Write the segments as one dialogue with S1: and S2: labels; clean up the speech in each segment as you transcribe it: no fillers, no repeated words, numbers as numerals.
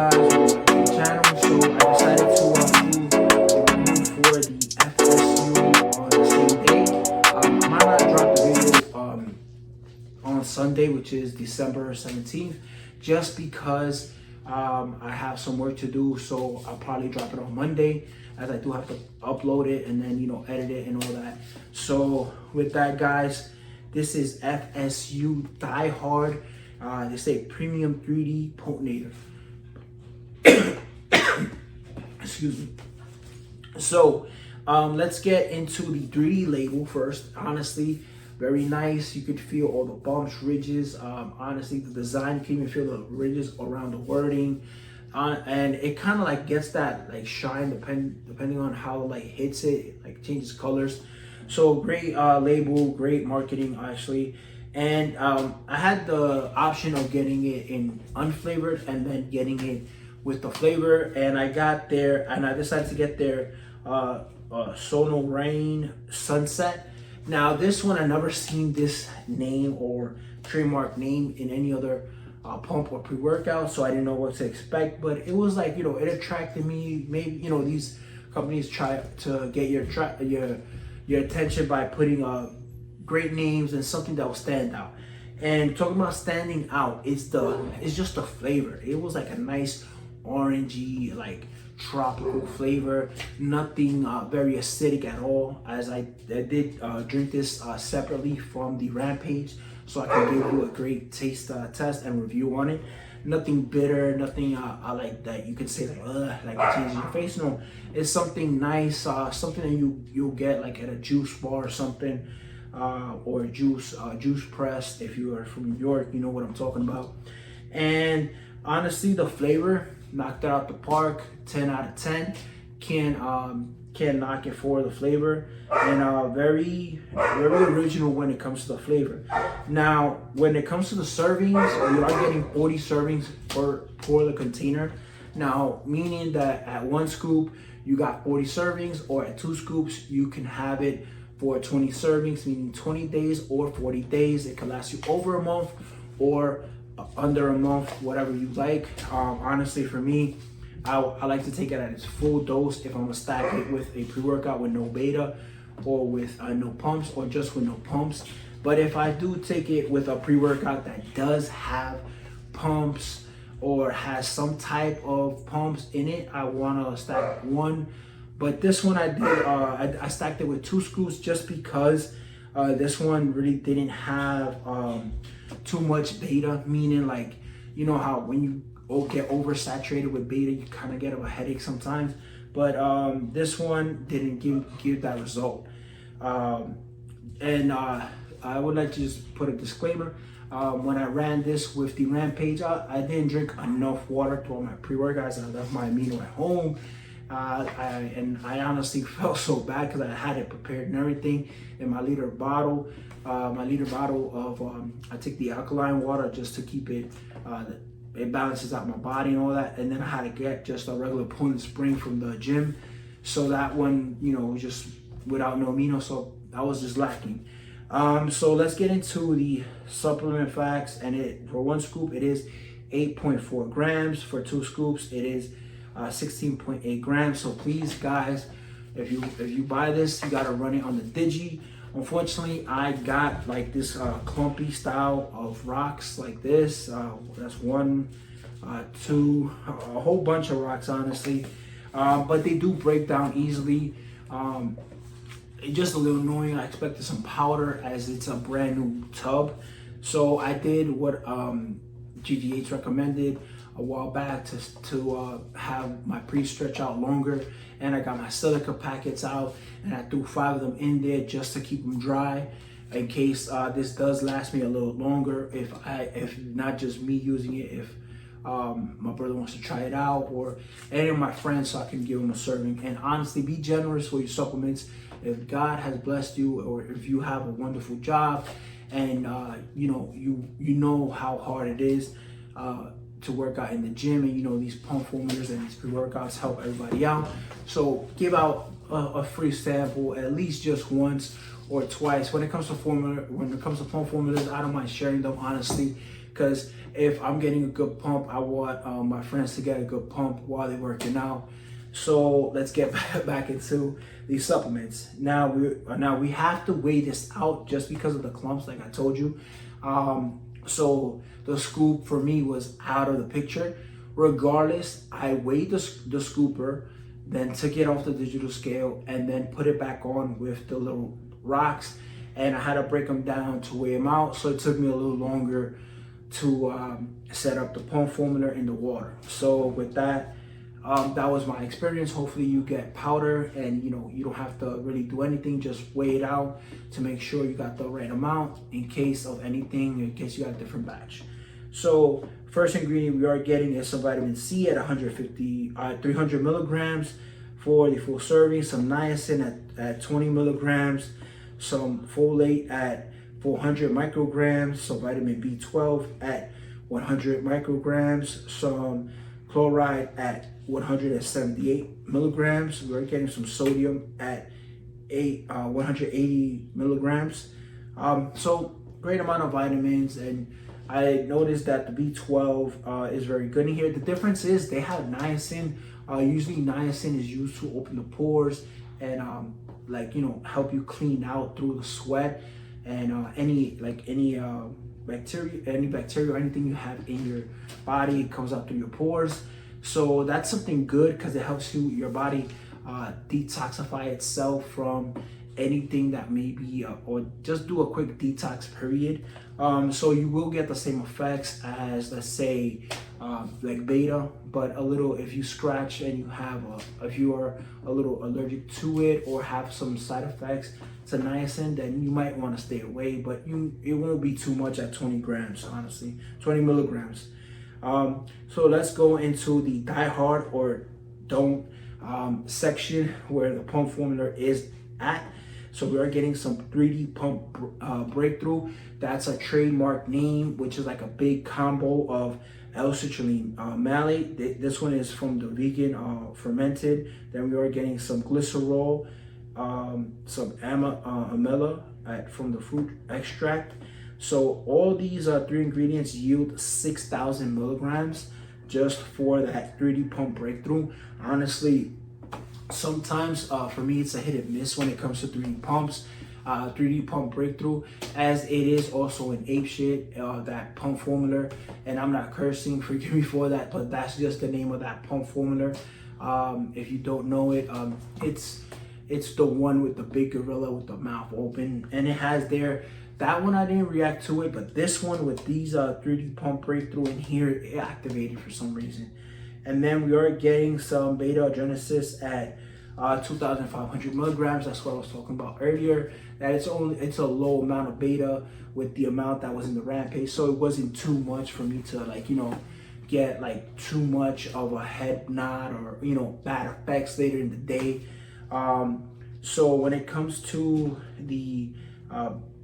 S1: guys, welcome back to the channel. So I decided to do a review for the FSU on the same day. I might not drop the video on Sunday, which is December 17th, just because I have some work to do. So I'll probably drop it on Monday, as I do have to upload it and then edit it and all that. So with that, guys, this is FSU Die Hard. They say premium 3D potinator. Excuse me. So let's get into the 3D label first. Honestly, very nice. You could feel all the bumps, ridges. Honestly, the design, you can even feel the ridges around the wording. And it kind of like gets that like shine depending on how the light hits it, like changes colors. So great label, great marketing actually. And I had the option of getting it in unflavored and then getting it with the flavor, and I got there and I decided to get their Sono Rain Sunset. Now this one, I never seen this name or trademark name in any other pump or pre-workout, so I didn't know what to expect, but it was like, it attracted me. Maybe these companies try to get your attention by putting great names and something that will stand out. And talking about standing out, it's just the flavor. It was like a nice orangey, like tropical flavor. Nothing very acidic at all, as I did drink this separately from the Rampage, so I can give you a great taste test and review on it. Nothing bitter, nothing like that you could say like it changes your face. No, it's something nice, something that you'll get like at a juice bar or something, or juice press. If you are from New York, you know what I'm talking about. And honestly, the flavor knocked it out the park. 10 out of 10. Can't knock it for the flavor, and very original when it comes to the flavor. Now when it comes to the servings, you are getting 40 servings for the container. Now meaning that at one scoop you got 40 servings, or at 2 scoops you can have it for 20 servings, meaning 20 days or 40 days. It can last you over a month or under a month, whatever you like. Honestly, for me, I like to take it at its full dose if I'm gonna stack it with a pre-workout with no beta, or with no pumps, or just with no pumps. But if I do take it with a pre-workout that does have pumps or has some type of pumps in it, I wanna stack one. But this one I did, I stacked it with 2 scoops, just because this one really didn't have too much beta, meaning like, how when you get oversaturated with beta, you kind of get a headache sometimes. But this one didn't give that result. And I would like to just put a disclaimer. When I ran this with the Rampage, I didn't drink enough water to all my pre-workouts. I left my amino at home. I honestly felt so bad because I had it prepared and everything in my liter bottle. Of I take the alkaline water just to keep it, it balances out my body and all that. And then I had to get just a regular Poland Spring from the gym. So that one, just without no amino, so I was just lacking. So let's get into the supplement facts. And for 1 scoop, it is 8.4 grams. For 2 scoops, it is 16.8 grams. So please, guys, if you buy this, you gotta run it on the Digi. Unfortunately, I got like this clumpy style of rocks like this. That's 1, 2, a whole bunch of rocks, honestly. But they do break down easily. It's just a little annoying. I expected some powder, as it's a brand new tub. So I did what GGH recommended a while back to have my pre-stretch out longer, and I got my silica packets out, and I threw 5 of them in there just to keep them dry, in case this does last me a little longer, if not just me using it, if my brother wants to try it out, or any of my friends, so I can give them a serving. And honestly, be generous with your supplements. If God has blessed you, or if you have a wonderful job, and you know how hard it is to work out in the gym, and these pump formulas and these pre-workouts help everybody out. So give out a free sample at least just once or twice. When it comes to pump formulas, I don't mind sharing them, honestly, because if I'm getting a good pump, I want my friends to get a good pump while they're working out. So let's get back into these supplements. Now we have to weigh this out just because of the clumps, like I told you. So the scoop for me was out of the picture. Regardless, I weighed the scooper, then took it off the digital scale, and then put it back on with the little rocks. And I had to break them down to weigh them out. So it took me a little longer to set up the pump formula in the water. So with that, that was my experience. Hopefully you get powder and you don't have to really do anything. Just weigh it out to make sure you got the right amount in case of anything, in case you got a different batch. So first ingredient we are getting is some vitamin C at 300 milligrams for the full serving, some niacin at 20 milligrams, some folate at 400 micrograms, some vitamin B12 at 100 micrograms, some chloride at 178 milligrams. We're getting some sodium at 180 milligrams. So great amount of vitamins, and I noticed that the B12 is very good in here. The difference is they have niacin. Usually niacin is used to open the pores and help you clean out through the sweat and any bacteria or anything you have in your body comes out through your pores. So that's something good because it helps your body detoxify itself from anything that may be or just do a quick detox period. So you will get the same effects as, let's say, like beta, but a little, if you scratch and if you are a little allergic to it or have some side effects to niacin, then you might want to stay away, but it won't be too much at 20 grams, honestly, 20 milligrams. So let's go into the die hard or don't section where the pump formula is at. So we are getting some 3D pump breakthrough. That's a trademark name, which is like a big combo of L-citrulline malate. This one is from the vegan fermented. Then we are getting some glycerol, some amela from the fruit extract. So all these 3 ingredients yield 6,000 milligrams just for that 3D pump breakthrough. Honestly, sometimes for me it's a hit and miss when it comes to 3D pumps. 3D pump breakthrough, as it is also an ape shit, that pump formula, and I'm not cursing, forgive me for that, but that's just the name of that pump formula. If you don't know it, it's the one with the big gorilla with the mouth open, and it has that one I didn't react to it, but this one with these 3D pump breakthrough in here, it activated for some reason. And then we are getting some beta adrenasis at 2,500 milligrams. That's what I was talking about earlier. That it's a low amount of beta with the amount that was in the rampage, so it wasn't too much for me to get too much of a head nod or bad effects later in the day. So when it comes to the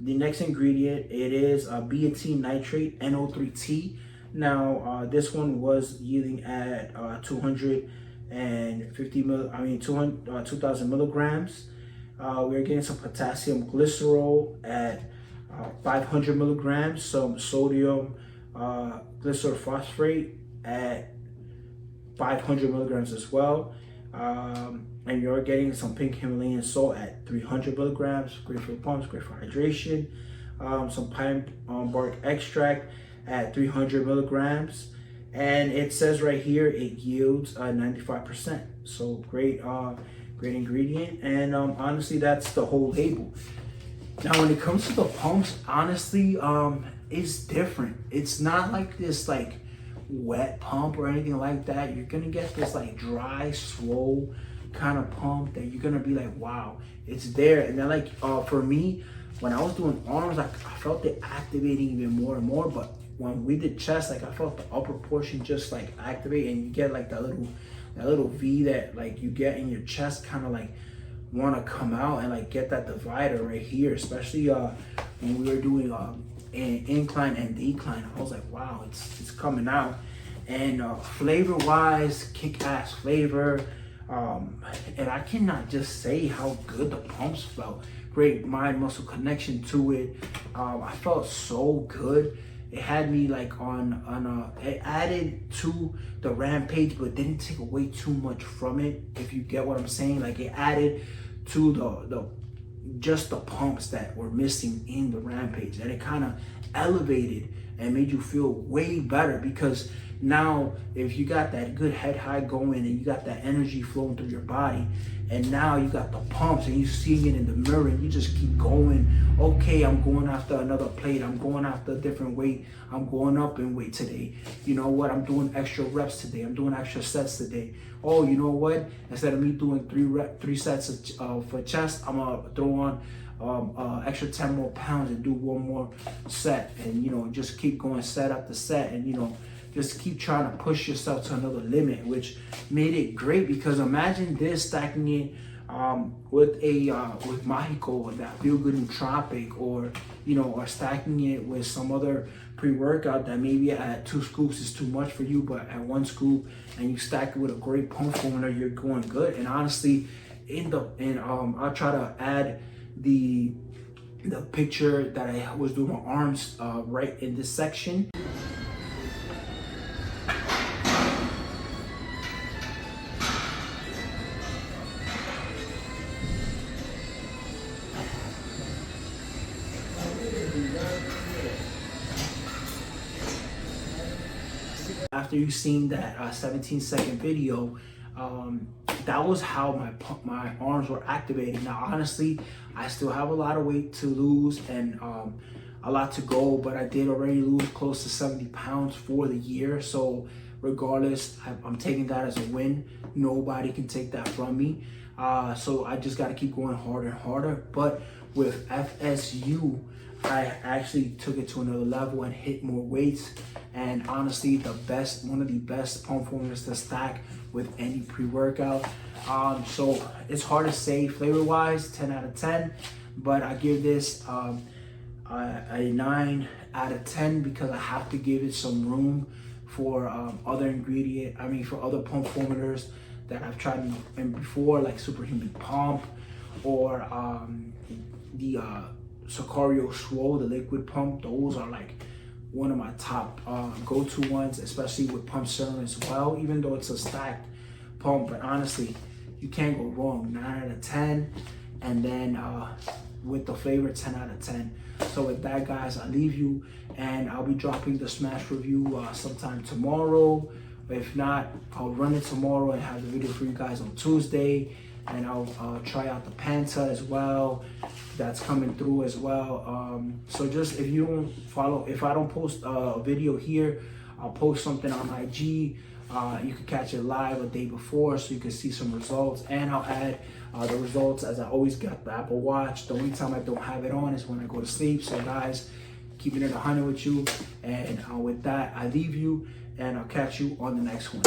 S1: next ingredient, it is betaine nitrate, NO3T. Now this one was yielding at 2,000 milligrams. We're getting some potassium glycerol at 500 milligrams, some sodium glycerophosphate at 500 milligrams as well. And you're getting some pink Himalayan salt at 300 milligrams, great for the pumps, great for hydration. Some pine bark extract at 300 milligrams. And it says right here, it yields 95%. So great ingredient. And honestly, that's the whole label. Now, when it comes to the pumps, honestly, it's different. It's not like this wet pump or anything like that. You're gonna get this dry, swole kind of pump that you're gonna be like, wow, it's there. And then for me, when I was doing arms, I felt it activating even more and more. But when we did chest, I felt the upper portion just activate, and you get that little V that you get in your chest, kind of want to come out and get that divider right here, especially when we were doing an incline and decline. I was like, wow, it's coming out. And flavor wise, kick-ass flavor. And I cannot just say how good the pumps felt. Great mind muscle connection to it. I felt so good. it had me like it added to the rampage, but didn't take away too much from it, if you get what I'm saying. Like, it added to the just the pumps that were missing in the rampage, and it kind of elevated and made you feel way better, because now if you got that good head high going and you got that energy flowing through your body, and now you got the pumps and you seeing it in the mirror, and you just keep going. Okay, I'm going after another plate, I'm going after a different weight, I'm going up in weight today. You know what, I'm doing extra reps today, I'm doing extra sets today. Oh, you know what, instead of me doing three sets for chest, I'm gonna throw on extra 10 more pounds and do one more set, and you know, just keep going set after set, and you know, just keep trying to push yourself to another limit, which made it great. Because imagine this, stacking it with Mahiko, that Feel Good Nootropic, or you know, or stacking it with some other pre-workout that maybe at 2 scoops is too much for you, but at 1 scoop, and you stack it with a great pump formula, you're going good. And honestly, I'll try to add the picture that I was doing my arms right in this section. After you seen that 17-second video, that was how my arms were activating. Now, honestly, I still have a lot of weight to lose and a lot to go, but I did already lose close to 70 pounds for the year. So regardless, I'm taking that as a win. Nobody can take that from me. So I just got to keep going harder and harder. But with FSU, I actually took it to another level and hit more weights. And honestly, one of the best pump formulas to stack with any pre-workout. So it's hard to say flavor-wise, 10 out of 10, but I give this a 9 out of 10, because I have to give it some room for for other pump formulas that I've tried before, like Superhuman Pump, or the Sicario Swole, the liquid pump. Those are like one of my top go-to ones, especially with pump serum as well, even though it's a stacked pump. But honestly, you can't go wrong. 9 out of 10. And then with the flavor, 10 out of 10. So with that, guys, I leave you, and I'll be dropping the Smash review sometime tomorrow. If not, I'll run it tomorrow and have the video for you guys on Tuesday. And I'll try out the Panta as well. That's coming through as well. So just, if I don't post a video here, I'll post something on IG. You can catch it live a day before, so you can see some results. And I'll add the results, as I always got the Apple Watch. The only time I don't have it on is when I go to sleep. So guys, keeping it 100 with you. And with that, I leave you, and I'll catch you on the next one.